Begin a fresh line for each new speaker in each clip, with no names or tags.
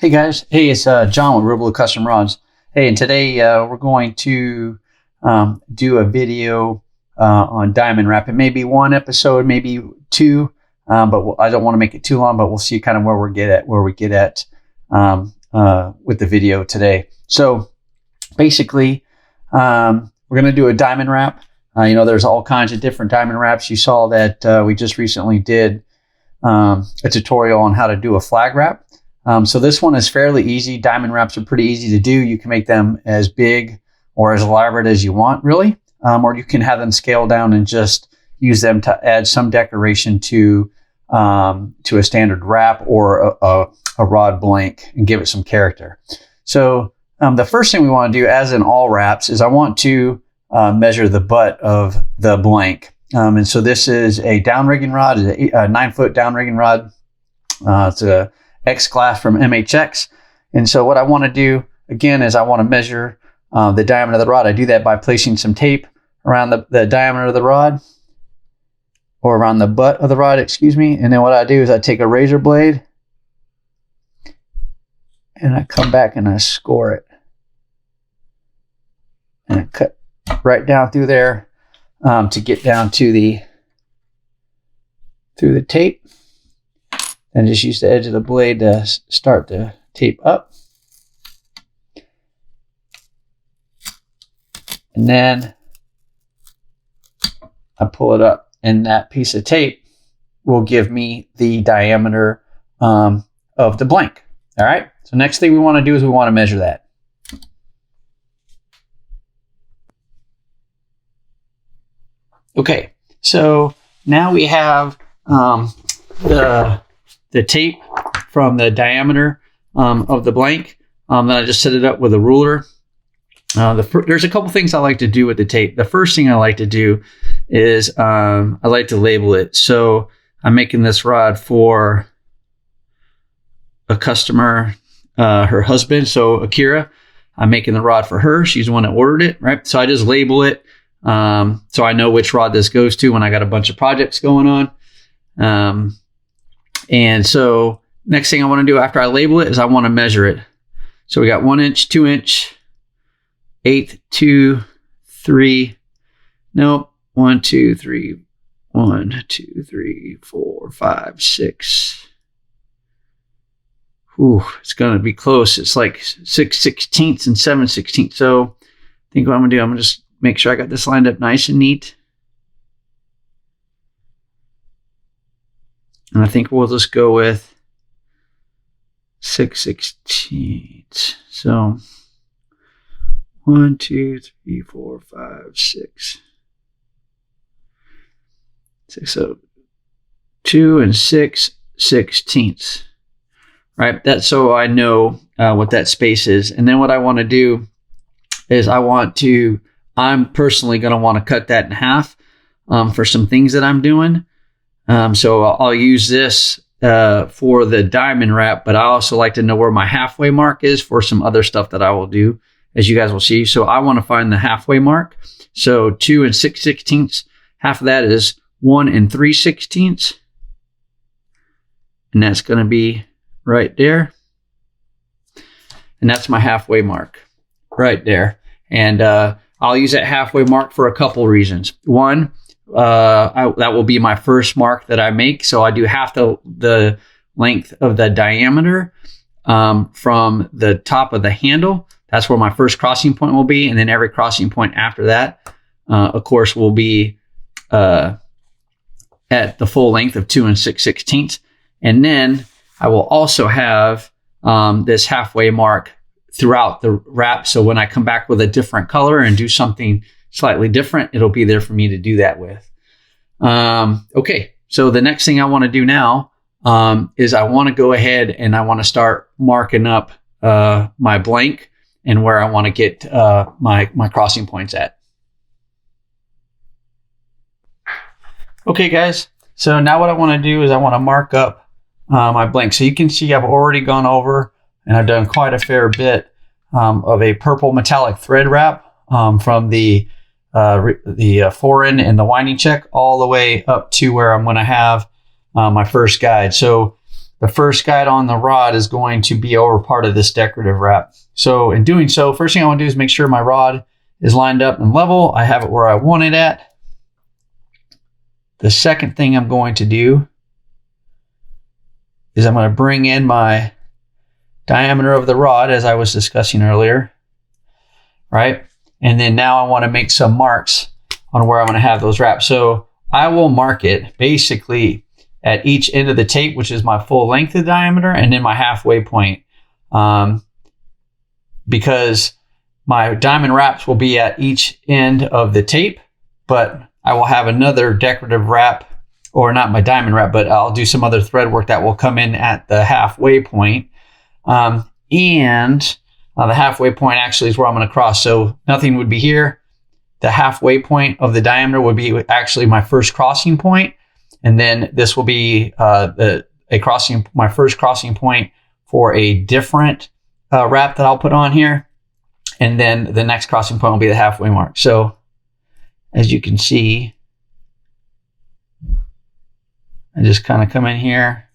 Hey guys, hey, it's John with ReelBlue Custom Rods. Hey, and today we're going to do a video on diamond wrap. It may be one episode, maybe two, but I don't want to make it too long. But we'll see kind of where we get at with the video today. So basically, we're going to do a diamond wrap. There's all kinds of different diamond wraps. You saw that we just recently did a tutorial on how to do a flag wrap. So this one is fairly easy. Diamond wraps are pretty easy to do. You can make them as big or as elaborate as you want, really. Or you can have them scale down and just use them to add some decoration to a standard wrap or a rod blank and give it some character. So the first thing we want to do, as in all wraps, is I want to measure the butt of the blank. And so this is a downrigging rod, a 9-foot downrigging rod. It's a X-Glass from MHX. And so what I want to do, again, is I want to measure the diameter of the rod. I do that by placing some tape around the diameter of the rod, or around the butt of the rod, excuse me. And then what I do is I take a razor blade and I come back and I score it. And I cut right down through there to get down to through the tape. And just use the edge of the blade to start the tape up. And then I pull it up, and that piece of tape will give me the diameter of the blank. All right. So next thing we want to do is we want to measure that. Okay. So now we have the tape from the diameter of the blank. Then I just set it up with a ruler. There's a couple things I like to do with the tape. The first thing I like to do is I like to label it. So I'm making this rod for a customer, her husband. So Akira, I'm making the rod for her. She's the one that ordered it, right? So I just label it so I know which rod this goes to when I got a bunch of projects going on. And so next thing I want to do after I label it is I want to measure it. So we got 1 inch, 2 inch, 1/8, 2, 3. Nope. 1, 2, 3. 1, 2, 3, 4, 5, 6. Ooh, it's going to be close. It's like 6/16 and 7/16. So I think what I'm going to do, I'm going to just make sure I got this lined up nice and neat. And I think we'll just go with 6/16. So 1, 2, 3, 4, 5, 6. So 2 and 6/16. Right? That's so I know what that space is. And then what I want to do is I'm personally going to want to cut that in half for some things that I'm doing. So I'll use this for the diamond wrap, but I also like to know where my halfway mark is for some other stuff that I will do, as you guys will see. So I want to find the halfway mark. So 2 and 6/16. Half of that is 1 and 3/16. And that's going to be right there. And that's my halfway mark right there. And I'll use that halfway mark for a couple reasons. One, that will be my first mark that I make. So I do half the length of the diameter from the top of the handle. That's where my first crossing point will be. And then every crossing point after that, of course, will be at the full length of 2 and 6/16. And then I will also have this halfway mark throughout the wrap. So when I come back with a different color and do something slightly different, it'll be there for me to do that with. Okay, so the next thing I want to do now is I want to go ahead and I want to start marking up my blank and where I want to get my crossing points at. Okay, guys, so now what I want to do is I want to mark up my blank. So you can see I've already gone over and I've done quite a fair bit of a purple metallic thread wrap from the foreign and the winding check all the way up to where I'm going to have my first guide. So the first guide on the rod is going to be over part of this decorative wrap. So in doing so, first thing I want to do is make sure my rod is lined up and level. I have it where I want it at. The second thing I'm going to do is I'm going to bring in my diameter of the rod as I was discussing earlier, right? And then now I want to make some marks on where I'm going to have those wraps. So I will mark it basically at each end of the tape, which is my full length of diameter, and then my halfway point. Because my diamond wraps will be at each end of the tape, but I will have another decorative wrap, or not my diamond wrap, but I'll do some other thread work that will come in at the halfway point. The halfway point actually is where I'm going to cross. So nothing would be here. The halfway point of the diameter would be actually my first crossing point. And then this will be my first crossing point for a different wrap that I'll put on here. And then the next crossing point will be the halfway mark. So as you can see, I just kind of come in here.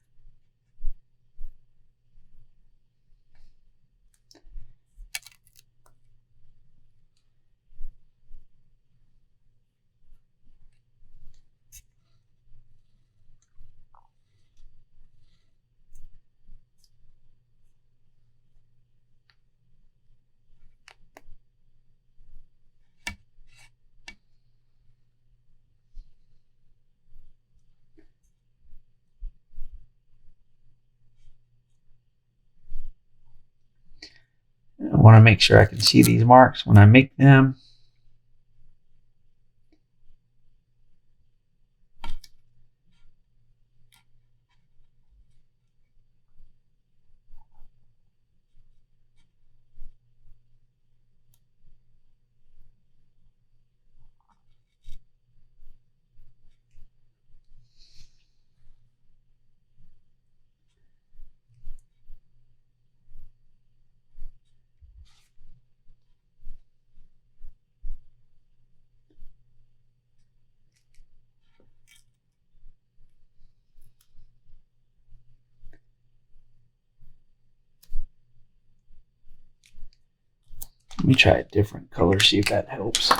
I want to make sure I can see these marks when I make them. Let me try a different color, see if that helps.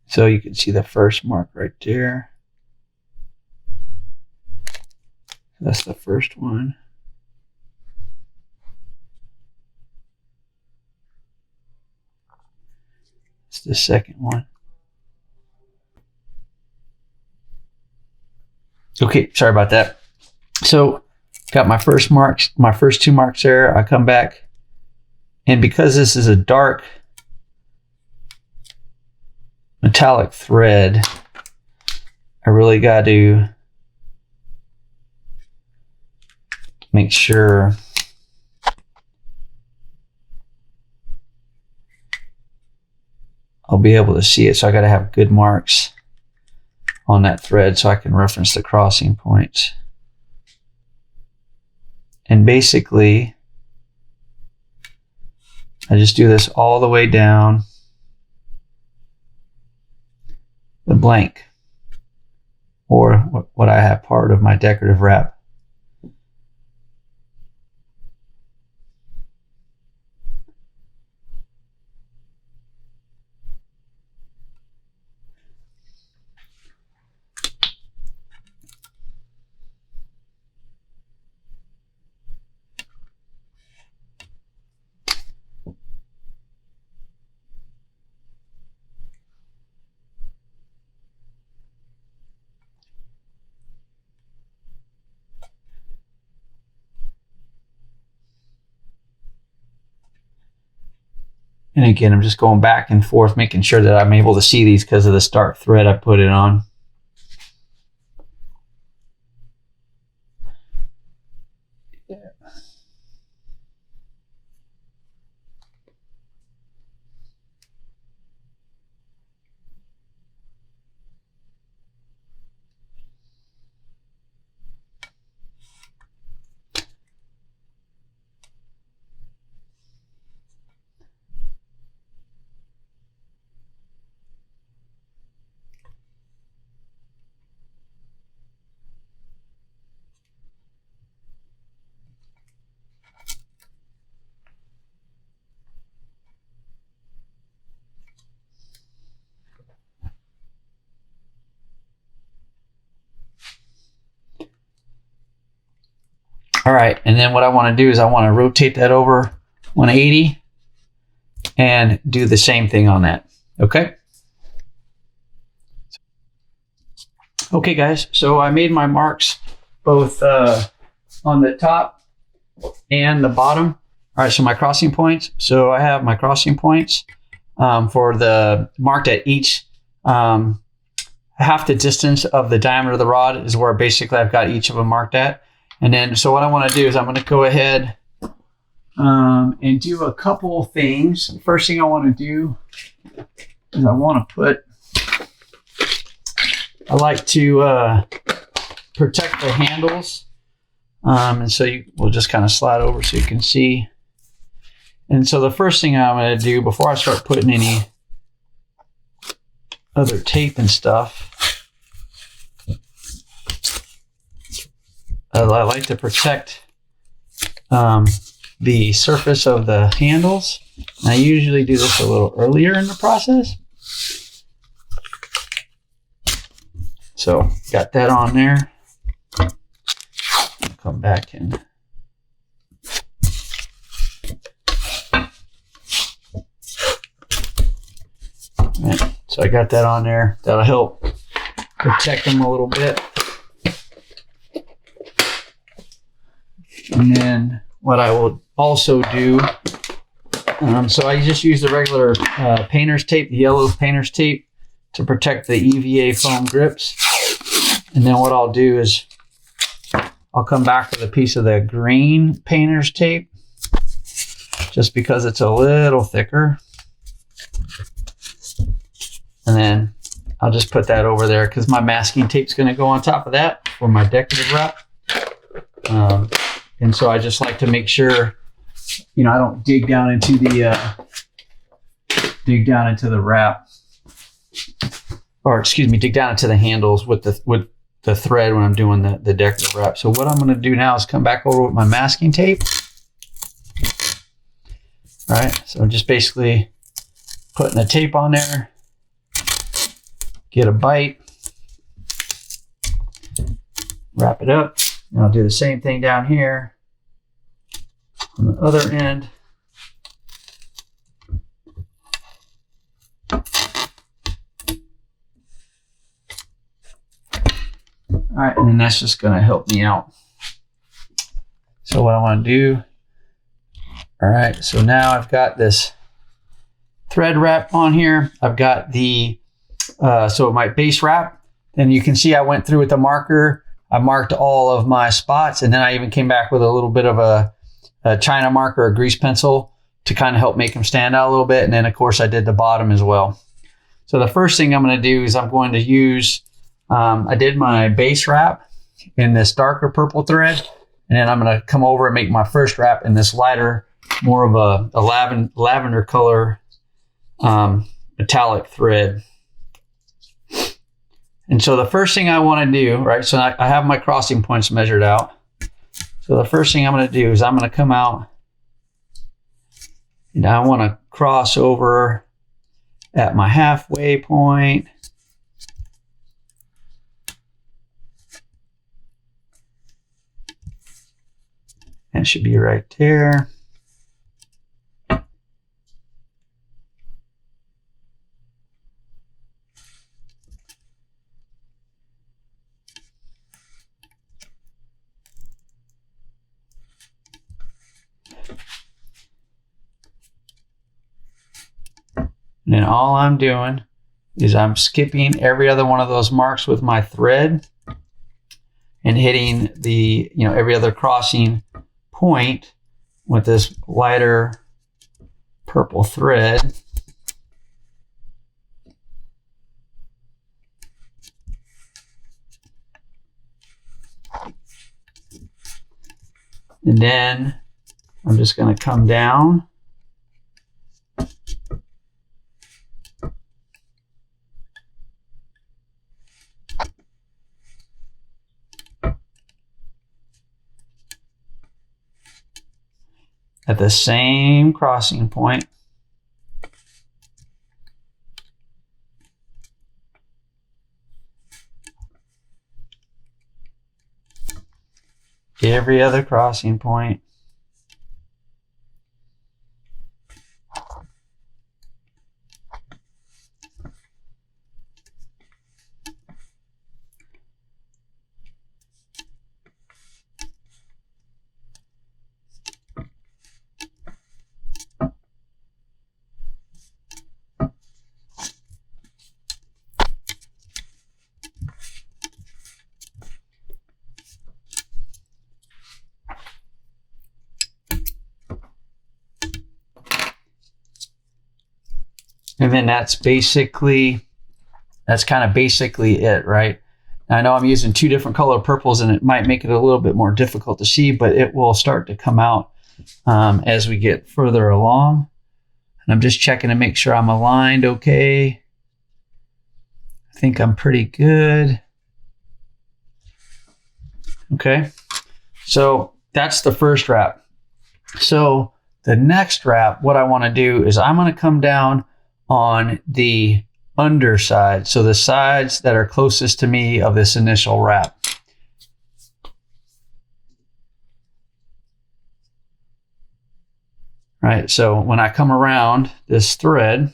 So you can see the first mark right there. That's the first one. It's the second one. Okay, sorry about that. So got my first marks, my first two marks there. I come back, and because this is a dark metallic thread, I really got to make sure I'll be able to see it. So I got to have good marks on that thread so I can reference the crossing points. And basically, I just do this all the way down the blank, or what I have part of my decorative wrap. And again, I'm just going back and forth, making sure that I'm able to see these because of the dark thread I put it on. All right, and then what I want to do is I want to rotate that over 180 and do the same thing on that. Okay. Okay, guys, so I made my marks both on the top and the bottom. All right, so my crossing points. So I have my crossing points for the marked at each half the distance of the diameter of the rod is where basically I've got each of them marked at. And then, so what I want to do is I'm going to go ahead and do a couple things. The first thing I want to do is I want to put, I like to protect the handles. And so we'll just kind of slide over so you can see. And so the first thing I'm going to do before I start putting any other tape and stuff, I like to protect the surface of the handles. And I usually do this a little earlier in the process. So got that on there. Come back and right, so I got that on there. That'll help protect them a little bit. And then what I will also do, so I just use the regular painter's tape, the yellow painter's tape, to protect the EVA foam grips. And then what I'll do is I'll come back with a piece of the green painter's tape, just because it's a little thicker. And then I'll just put that over there because my masking tape's going to go on top of that for my decorative wrap. And so I just like to make sure, you know, I don't dig down into the wrap, or excuse me, dig down into the handles with the thread when I'm doing the decorative wrap. So what I'm going to do now is come back over with my masking tape. All right, so I'm just basically putting the tape on there, get a bite, wrap it up, and I'll do the same thing down here on the other end. All right, and then that's just going to help me out. So what I want to do, all right, so now I've got this thread wrap on here. I've got the, so my base wrap, and you can see I went through with the marker. I marked all of my spots, and then I even came back with a little bit of a China marker, a grease pencil, to kind of help make them stand out a little bit. And then of course I did the bottom as well. So the first thing I'm going to do is I'm going to use, I did my base wrap in this darker purple thread, and then I'm going to come over and make my first wrap in this lighter, more of a lavender color metallic thread. And so the first thing I want to do, right, so I have my crossing points measured out. So the first thing I'm going to do is I'm going to come out and I want to cross over at my halfway point. And it should be right there. And then all I'm doing is I'm skipping every other one of those marks with my thread and hitting the, you know, every other crossing point with this lighter purple thread. And then I'm just going to come down. At the same crossing point. every other crossing point. And then that's kind of basically it, right? Now, I know I'm using two different color purples and it might make it a little bit more difficult to see, but it will start to come out as we get further along. And I'm just checking to make sure I'm aligned okay. I think I'm pretty good. Okay, so that's the first wrap. So the next wrap, what I want to do is I'm going to come down on the underside, so the sides that are closest to me of this initial wrap. Right, so when I come around this thread,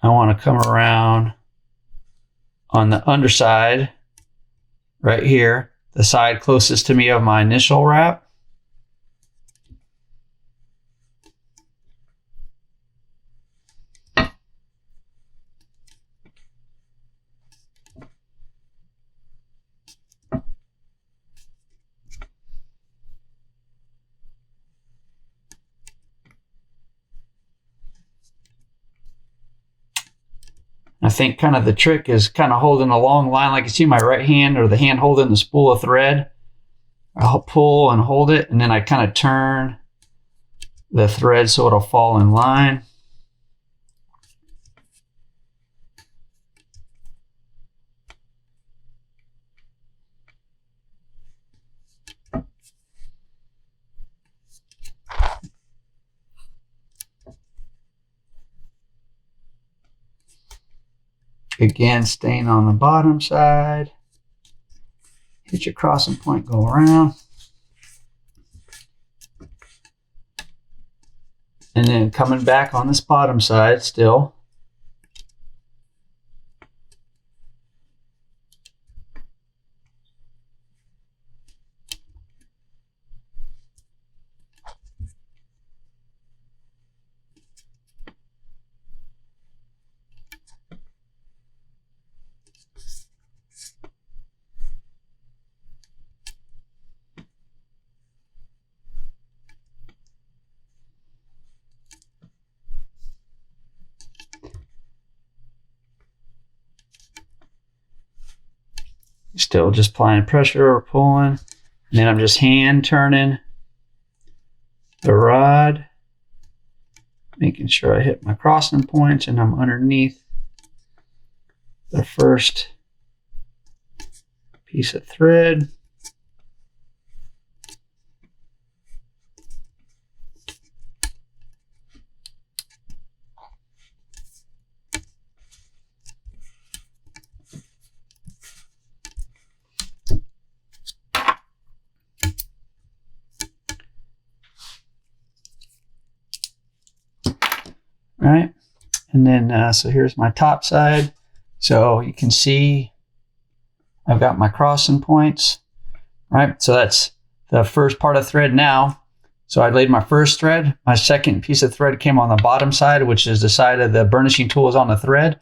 I want to come around on the underside right here, the side closest to me of my initial wrap. I think kind of the trick is kind of holding a long line, like you see my right hand or the hand holding the spool of thread. I'll pull and hold it, and then I kind of turn the thread so it'll fall in line. Again, staying on the bottom side. Hit your crossing point, go around. And then coming back on this bottom side still. Still just applying pressure or pulling. And then I'm just hand turning the rod, making sure I hit my crossing points and I'm underneath the first piece of thread. Right, and then so here's my top side. So you can see I've got my crossing points. Right, so that's the first part of thread now. So I laid my first thread. My second piece of thread came on the bottom side, which is the side of the burnishing tool is on the thread.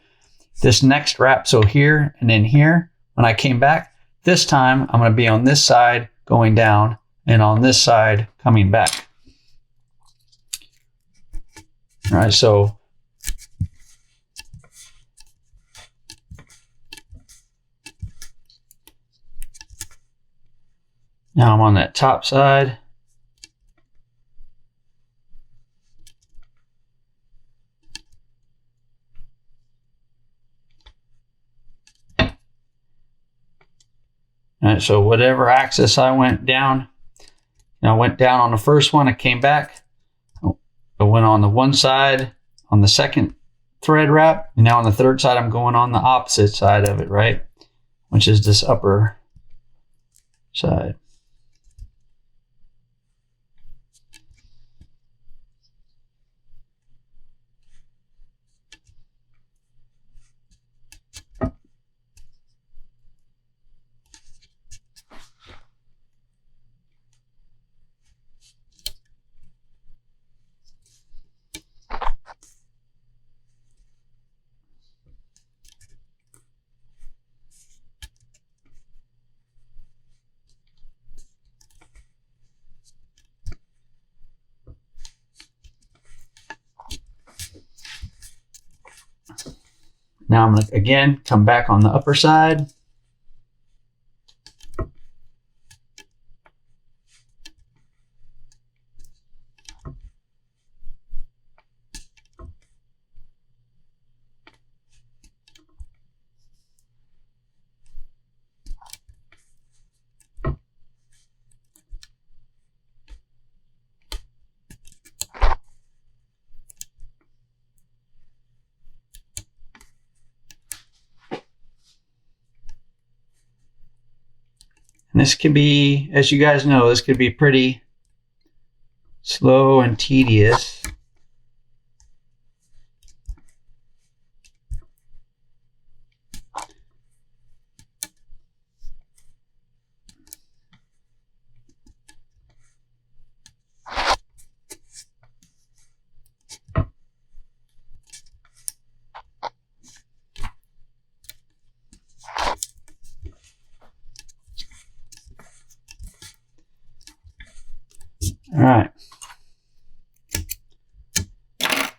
This next wrap, so here and then here, when I came back, this time I'm going to be on this side going down and on this side coming back. All right, so now I'm on that top side. All right, so whatever axis I went down, I went down on the first one, I came back. I went on the one side, on the second thread wrap. And now on the third side, I'm going on the opposite side of it, right? Which is this upper side. Now I'm going to, again, come back on the upper side. And this can be, as you guys know, this could be pretty slow and tedious. All right.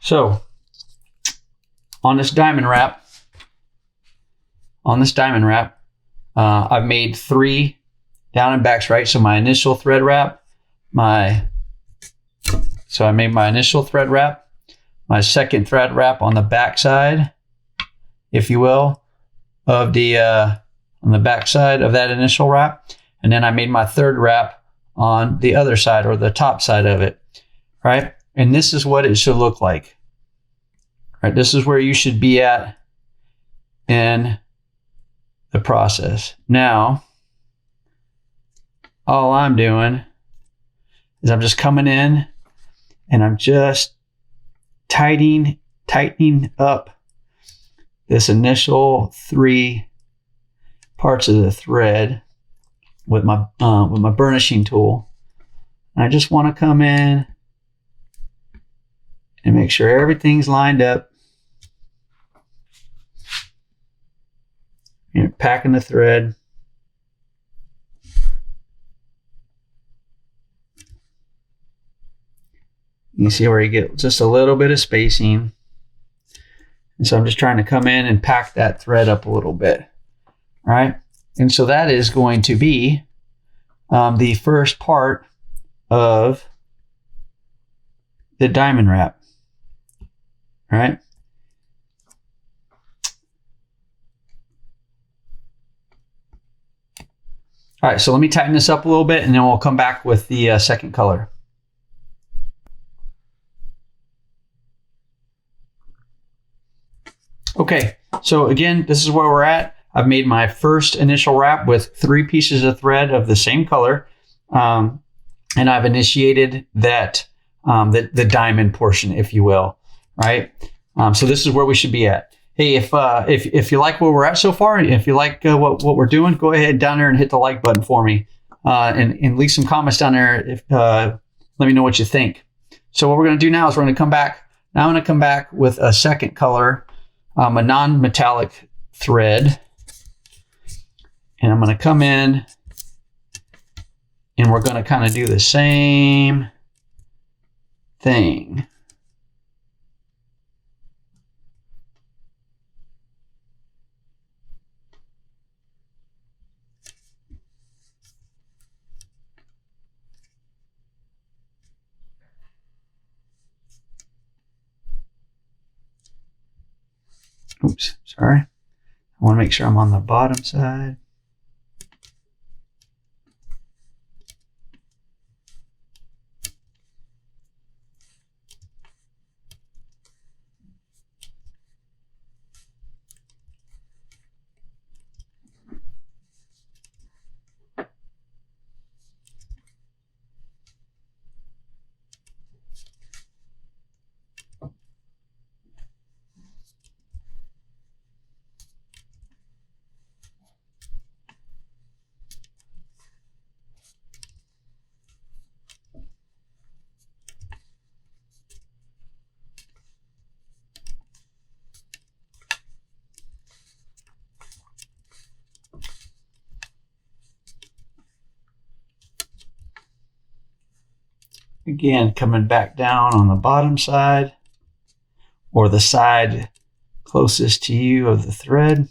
So on this diamond wrap, I've made 3 down and backs, right? So my initial thread wrap, so I made my initial thread wrap, my second thread wrap on the back side, if you will, of the on the back side of that initial wrap, and then I made my third wrap on the other side, or the top side of it, right? And this is what it should look like, right? This is where you should be at in the process. Now, all I'm doing is I'm just coming in and I'm just tightening up this initial 3 parts of the thread with my burnishing tool. And I just want to come in and make sure everything's lined up. You're packing the thread. You see where you get just a little bit of spacing. And so I'm just trying to come in and pack that thread up a little bit, right? And so that is going to be the first part of the diamond wrap, right? All right, so let me tighten this up a little bit and then we'll come back with the second color. Okay, so again, this is where we're at. I've made my first initial wrap with 3 pieces of thread of the same color, and I've initiated that the diamond portion, if you will, right? So this is where we should be at. Hey, if you like where we're at so far, if you like what we're doing, go ahead down there and hit the like button for me, and leave some comments down there. Let me know what you think. So what we're going to do now is we're going to come back. Now I'm going to come back with a second color, a non-metallic thread, and I'm going to come in and we're going to kind of do the same thing. Oops, sorry. I want to make sure I'm on the bottom side. Again, coming back down on the bottom side or the side closest to you of the thread.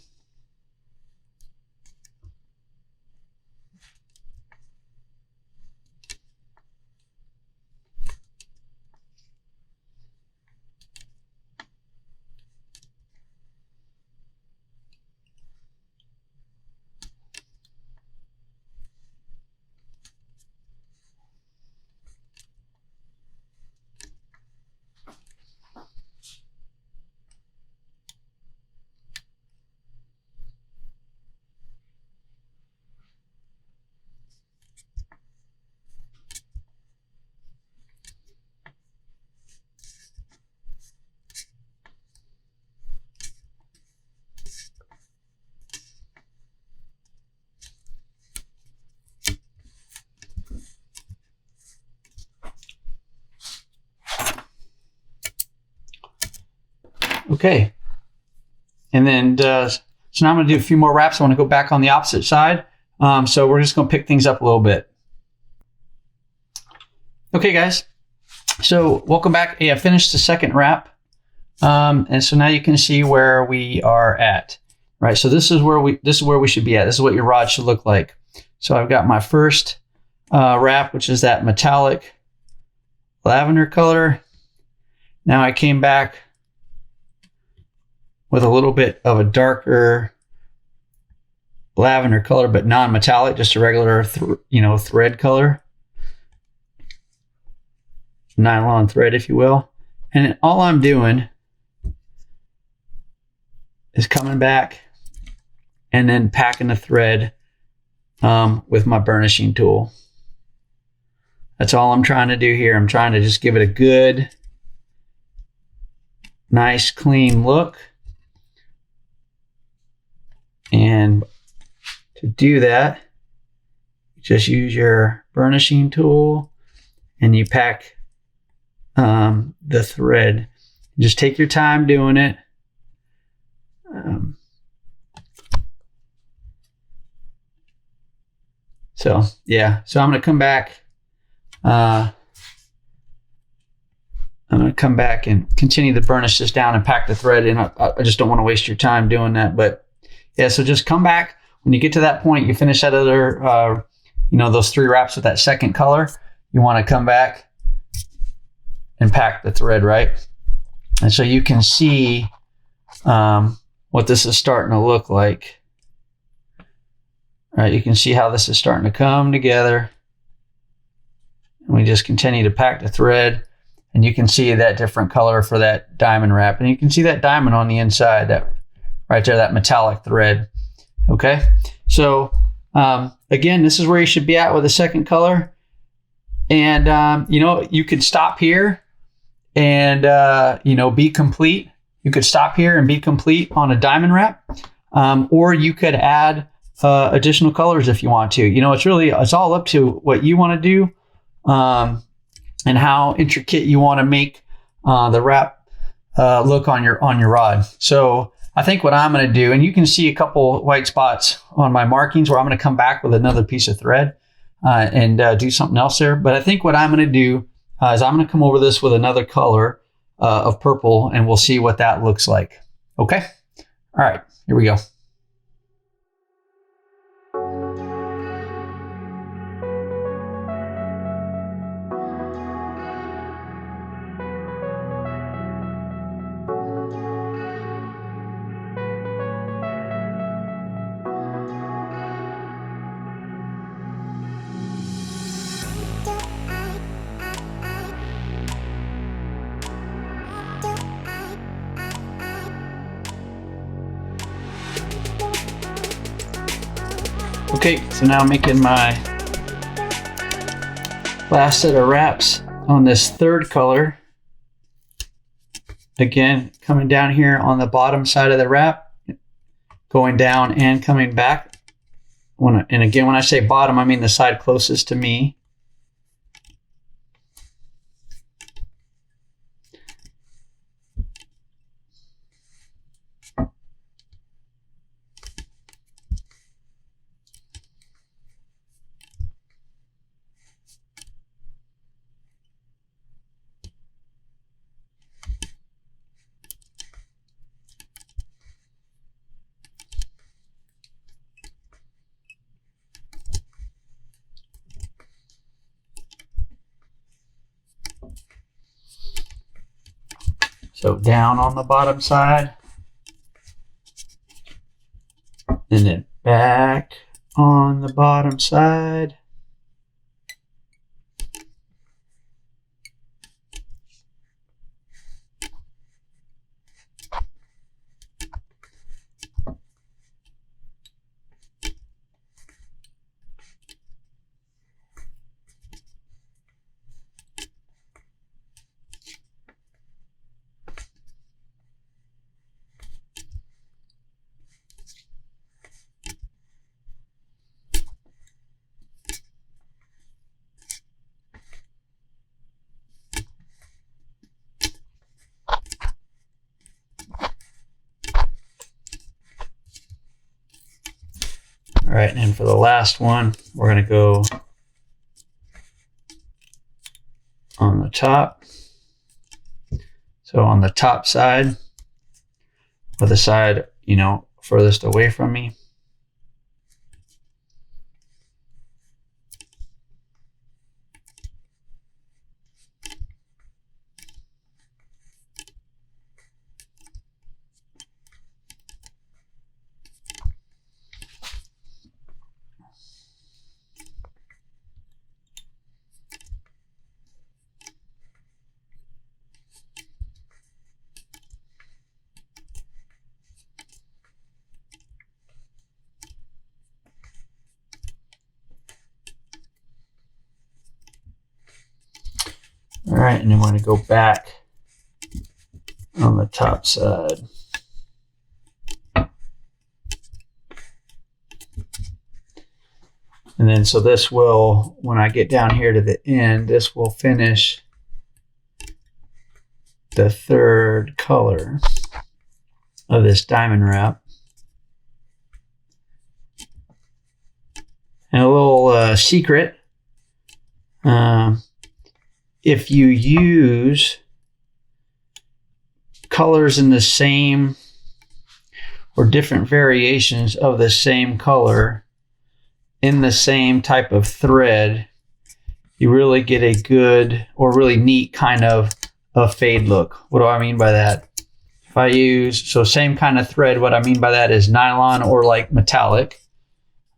Okay, and then so now I'm going to do a few more wraps. I want to go back on the opposite side. So we're just going to pick things up a little bit. Okay, guys. So welcome back. Hey, I finished the second wrap, and so now you can see where we are at. Right. So this is where we should be at. This is what your rod should look like. So I've got my first wrap, which is that metallic lavender color. Now I came back with a little bit of a darker lavender color, but non-metallic, just a regular, thread color. Nylon thread, if you will. And all I'm doing is coming back and then packing the thread with my burnishing tool. That's all I'm trying to do here. I'm trying to just give it a good, nice, clean look. And to do that, just use your burnishing tool and you pack the thread. Just take your time doing it. So I'm going to come back. I'm going to come back and continue to burnish this down and pack the thread in. I just don't want to waste your time doing that, but yeah, so just come back when you get to that point. You finish that other, those 3 wraps with that second color. You want to come back and pack the thread, right? And so you can see what this is starting to look like. All right, you can see how this is starting to come together. And we just continue to pack the thread, and you can see that different color for that diamond wrap, and you can see that diamond on the inside, that right there, that metallic thread. Okay, so again, this is where you should be at with the second color. And you could stop here and be complete. You could stop here and be complete on a diamond wrap, or you could add additional colors if you want to. It's all up to what you want to do and how intricate you want to make the wrap look on your rod. So I think what I'm going to do, and you can see a couple white spots on my markings where I'm going to come back with another piece of thread and do something else there. But I think what I'm going to do is I'm going to come over this with another color of purple, and we'll see what that looks like. Okay? All right, here we go. Okay, so now I'm making my last set of wraps on this third color. Again, coming down here on the bottom side of the wrap, going down and coming back. And again, when I say bottom, I mean the side closest to me. So down on the bottom side, and then back on the bottom side. All right, and for the last one, we're going to go on the top. So on the top side, or the side, you know, furthest away from me. All right, and then we're going to go back on the top side. And then so this will, when I get down here to the end, this will finish the third color of this diamond wrap. And a little secret, if you use colors in the same or different variations of the same color in the same type of thread, you really get a good or really neat kind of a fade look. What do I mean by that? If I use, so same kind of thread, what I mean by that is nylon or like metallic.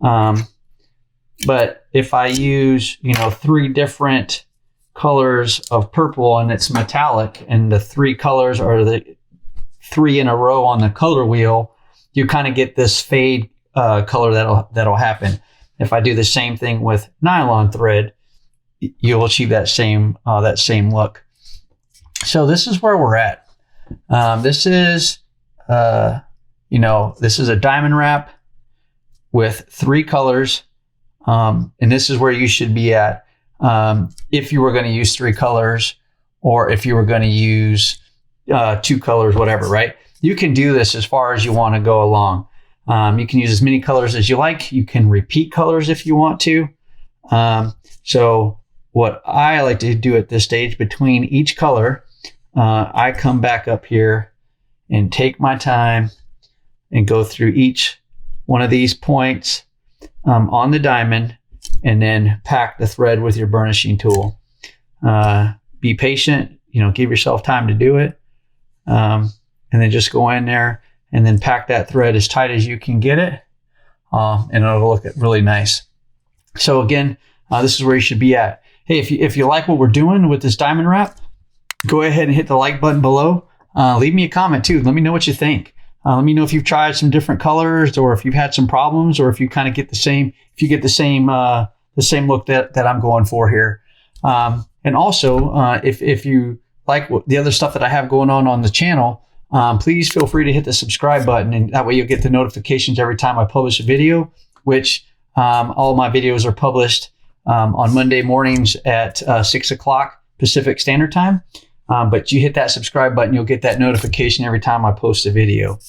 But if I use, you know, 3 different colors of purple and it's metallic, and the 3 colors are the 3 in a row on the color wheel, you kind of get this fade color that'll happen. If I do the same thing with nylon thread, you'll achieve that same look. So this is where we're at. This is you know, this is a diamond wrap with 3 colors, and this is where you should be at. If you were going to use 3 colors, or if you were going to use 2 colors, whatever, right? You can do this as far as you want to go along. You can use as many colors as you like. You can repeat colors if you want to. So what I like to do at this stage, between each color, I come back up here and take my time and go through each one of these points on the diamond, and then pack the thread with your burnishing tool. Be patient, you know, give yourself time to do it. And then just go in there and then pack that thread as tight as you can get it. And it'll look really nice. So again, this is where you should be at. Hey, if you like what we're doing with this diamond wrap, go ahead and hit the like button below. Leave me a comment too. Let me know what you think. Let me know if you've tried some different colors, or if you've had some problems, or if you kind of get the same, the same look that I'm going for here. And also, if you like the other stuff that I have going on the channel, please feel free to hit the subscribe button, and that way you'll get the notifications every time I publish a video, which all my videos are published on Monday mornings at 6 o'clock Pacific Standard Time. But you hit that subscribe button, you'll get that notification every time I post a video.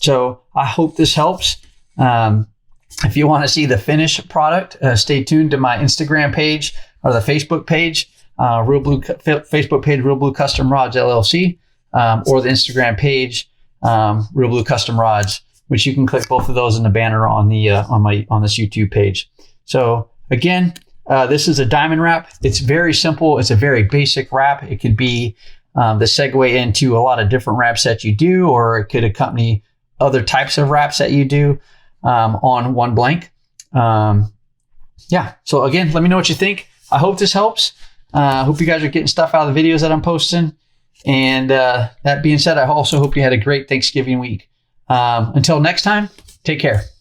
So I hope this helps. If you want to see the finished product, stay tuned to my Instagram page or the Facebook page, Facebook page, ReelBlue Custom Rods LLC, or the Instagram page, ReelBlue Custom Rods, which you can click both of those in the banner on this YouTube page. So again, this is a diamond wrap. It's very simple. It's a very basic wrap. It could be that segue into a lot of different wraps that you do, or it could accompany other types of wraps that you do on one blank. Yeah. So again, let me know what you think. I hope this helps. I hope you guys are getting stuff out of the videos that I'm posting. And that being said, I also hope you had a great Thanksgiving week. Until next time, take care.